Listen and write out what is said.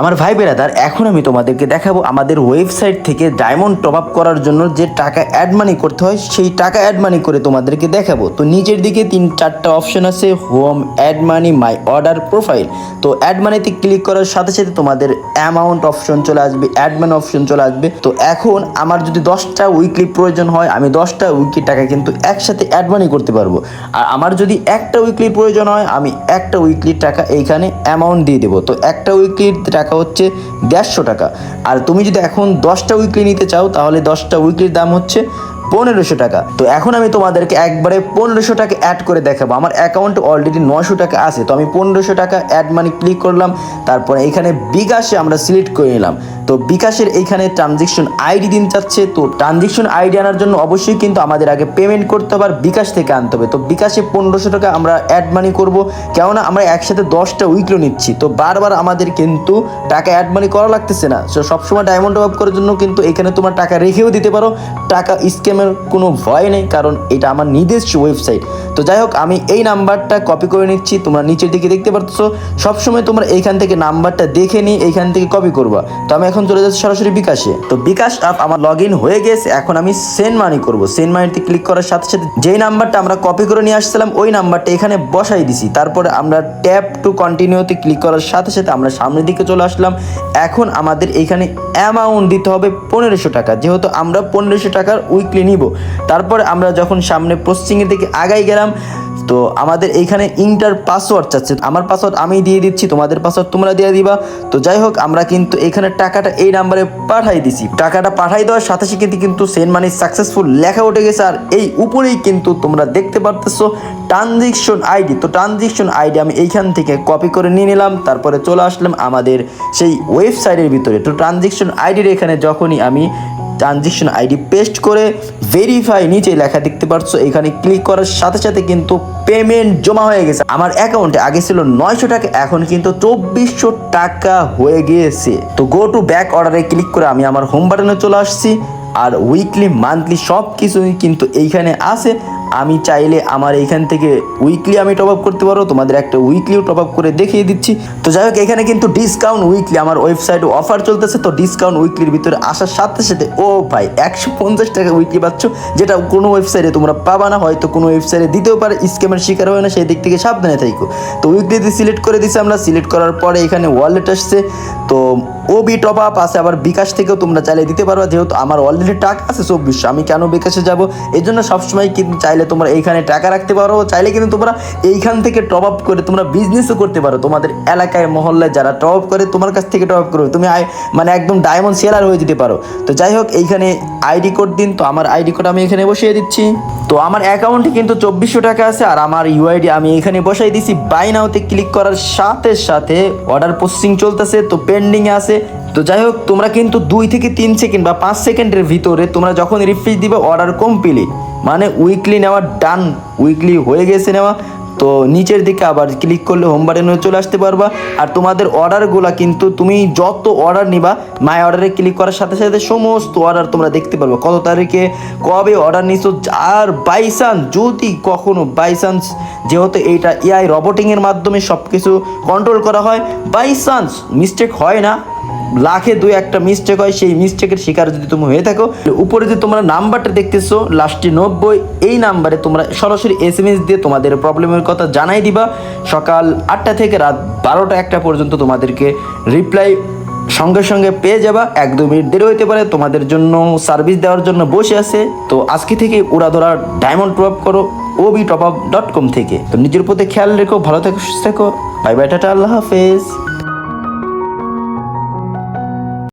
আমার ভাই বেরাদার, এখন আমি তোমাদেরকে দেখাবো আমাদের ওয়েবসাইট থেকে ডায়মন্ড টপ আপ করার জন্য যে টাকা অ্যাড মানি করতে হয়, সেই টাকা অ্যাড মানি করে তোমাদেরকে দেখাবো। তো নিচের দিকে 3-4টা অপশন আছে, home, add money, my order, profile. তো অ্যাড মানিতে ক্লিক করার সাথে সাথে তোমাদের অ্যামাউন্ট অপশন চলে আসবে, অ্যাড মানি অপশন চলে আসবে। তো এখন আমার যদি 10টা উইকলি প্রয়োজন হয়, আমি 10টা উইকলি টাকা কিন্তু একসাথে অ্যাড মানি করতে পারবো। আর আমার যদি একটা উইকলির প্রয়োজন হয়, আমি একটা উইকলির টাকা এইখানে অ্যামাউন্ট দিয়ে দেবো। তো একটা উইকলির টাকা হচ্ছে 150 টাকা। আর তুমি যদি এখন 10টা উইকলি নিতে চাও, তাহলে 10টা উইকলির দাম হচ্ছে 1500 টাকা। তো এখন আমি তোমাদেরকে একবারে 1500 টাকা অ্যাড করে দেখাবো। আমার অ্যাকাউন্টে অলরেডি 900 টাকা আছে, তো আমি 1500 টাকা অ্যাড মানি ক্লিক করলাম। তারপরে এখানে বিকাশে আমরা সিলেক্ট করে নিলাম। তো বিকাশের এইখানে ট্রানজেকশন আইডি দিন চাচ্ছে। তো ট্রানজেকশন আইডি আনার জন্য অবশ্যই কিন্তু আমাদের আগে পেমেন্ট করতে হবে, আর বিকাশ থেকে আনতে হবে। তো বিকাশে 1500 টাকা আমরা অ্যাড মানি করবো, কেননা আমরা একসাথে 10টা উইকলি নিচ্ছি। তো বারবার আমাদের কিন্তু টাকা অ্যাড মানি করা লাগতেছে না। সো সবসময় ডায়মন্ড টপ আপ করার জন্য কিন্তু এখানে তোমার টাকা রেখেও দিতে পারো, টাকা স্ক্যামের কোনো ভয় নেই, কারণ এটা আমার নিজস্ব ওয়েবসাইট। তো যাই হোক, আমি এই নাম্বারটা কপি করে নিচ্ছি। তোমরা নিচের দিকে দেখতে পাচ্ছ, সবসময় তোমরা এইখান থেকে নাম্বারটা দেখে নিয়ে এইখান থেকে কপি করবা। তো আমি এখন চলে যাচ্ছি সরাসরি বিকাশে। তো বিকাশ অ্যাপ আমার লগ ইন হয়ে গেছে। এখন আমি সেন্ড মানি করবো। সেন্ড মানিতে ক্লিক করার সাথে সাথে যেই নাম্বারটা আমরা কপি করে নিয়ে আসছিলাম, ওই নাম্বারটা এখানে বসাই দিছি। তারপরে আমরা ট্যাপ টু কন্টিনিউতে ক্লিক করার সাথে সাথে আমরা সামনের দিকে চলে আসলাম। এখন আমাদের এইখানে অ্যামাউন্ট দিতে হবে 1500 টাকা, যেহেতু আমরা 1500 টাকার উইকলি নিব। তারপরে আমরা যখন সামনে প্রসেসিংয়ের দিকে আগাই গেলাম, তো আমাদের এইখানে ইন্টার পাসওয়ার্ড চাচ্ছে। আমার পাসওয়ার্ড আমি দিয়ে দিচ্ছি, তোমাদের পাসওয়ার্ড তোমরা দিয়ে দিবা। তো যাই হোক, আমরা কিন্তু এখানে টাকাটা এই নাম্বারে পাঠাই দিছি। টাকাটা পাঠাই দেওয়ার সাথে সাথে কিন্তু সেন্ড মানি সাকসেসফুল লেখা উঠে গেছে। আর এই উপরেই কিন্তু তোমরা দেখতে পারতেছো ট্রানজেকশন আইডি। তো ট্রানজেকশন আইডি আমি এইখান থেকে কপি করে নিয়ে নিলাম। তারপরে চলে আসলাম আমাদের সেই ওয়েবসাইটের ভিতরে। তো ট্রানজেকশন আইডির এখানে যখনই আমি ট্রানজেকশন আইডি পেস্ট করে ভেরিফাই, নিচে লেখা দেখতে পাচ্ছ, এখানে ক্লিক করার সাথে সাথে কিন্তু পেমেন্ট জমা হয়ে গেছে। আমার অ্যাকাউন্টে আগে ছিল 900 টাকা, এখন কিন্তু 2400 টাকা হয়ে গিয়েছে। তো গো টু ব্যাক অর্ডারে ক্লিক করে আমি আমার হোম বাটনে চলে আসছি। আর উইকলি, মান্থলি সব কিছুই কিন্তু এইখানে আছে। আমি চাইলে আমার এইখান থেকে উইকলি আমি টপ আপ করতে পারো, তোমাদের একটা উইকলিও টপ আপ করে দেখিয়ে দিচ্ছি। তো যাই হোক, এখানে কিন্তু ডিসকাউন্ট উইকলি আমার ওয়েবসাইটে অফার চলতেছে। তো ডিসকাউন্ট উইকলির ভিতরে আসার সাথে সাথে ও ভাই 150 টাকা উইকলি পাচ্ছ, যেটা কোনো ওয়েবসাইটে তোমরা পাবা না। হয়তো কোনো ওয়েবসাইটে দিতেও পারে, স্ক্যামের শিকার হয় না, সেই দিক থেকে সাবধানে থাকো। তো উইকলিতে সিলেক্ট করে দিচ্ছি আমরা। সিলেক্ট করার পরে এখানে ওয়ালেট আসছে। তো ওবি টপ আপ আছে, আবার বিকাশ থেকেও তোমরা চাইলে দিতে পারো। যেহেতু আমার অলরেডি টাকা আছে 2400, আমি কেন বিকাশে যাব? এই জন্য সবসময় কিন্তু চাইলে তোমরা এইখানে টাকা রাখতে পারো। চাইলে কিন্তু তোমরা এইখান থেকে টপ আপ করে তোমরা বিজনেসও করতে পারো। তোমাদের এলাকায় মহল্লায় যারা টপ আপ করে, তোমার কাছ থেকে টপ আপ করবে, তুমি মানে একদম ডায়মন্ড সেলার হয়ে যেতে পারো। তো যাই হোক, এইখানে আইডি কোড দিন। তো আমার আইডি কোড আমি এখানে বসিয়ে দিচ্ছি। তো আমার অ্যাকাউন্টে কিন্তু 2400 টাকা আছে, আর আমার ইউআইডি আমি এখানে বসাই দিছি। বাই নাওতে ক্লিক করার সাথে সাথে অর্ডার প্রসেসিং চলতেছে, তো পেন্ডিংয়ে আছে। তো যাই হোক, তোমরা কিন্তু 2 থেকে 3 সেকেন্ড বা 5 সেকেন্ডের ভিতরে তোমরা যখন রিফ্রেশ দিবে, অর্ডার কমপ্লিট, মানে উইকলি নেওয়া ডান, উইকলি হয়ে গেছে নেওয়া। তো নিচের দিকে আবার ক্লিক করলে হোম বাটনে চলে আসতে পারবা। আর তোমাদের অর্ডারগুলো কিন্তু তুমি যত অর্ডার নিবা, মাই অর্ডারে ক্লিক করার সাথে সাথে সমস্ত অর্ডার তোমরা দেখতে পারবে, কত তারিখে কবে অর্ডার নিছো। আর বাইচান্স যদি কখনো বাইচান্স, যেহেতু এইটা এআই রবোটিংয়ের মাধ্যমে সব কিছু কন্ট্রোল করা হয়, বাইচান্স মিস্টেক হয় না, লাখে 2-1টা মিস্টেক হয়। সেই মিস্টেকের শিকার যদি তুমি হয়ে থাকো, উপরে যে তোমরা নাম্বারটা দেখতেছো লাস্টে 90, এই নাম্বারে তোমরা সরাসরি SMS দিয়ে তোমাদের প্রবলেমের কথা জানাই দিবা। সকাল 8টা থেকে রাত 12টা-1টা পর্যন্ত তোমাদেরকে রিপ্লাই সঙ্গে সঙ্গে পেয়ে যাবা। 1-2 মিনিট দেরি হইতে পারে, তোমাদের জন্য সার্ভিস দেওয়ার জন্য বসে আছে। তো আজকে থেকে উড়াধরা ডায়মন্ড টপ আপ করো obitopup.com থেকে। তো নিজের প্রতি খেয়াল রেখো, ভালো থেকো, সুস্থ থেকো। বাই বাই, টাটা, আল্লাহ হাফেজ।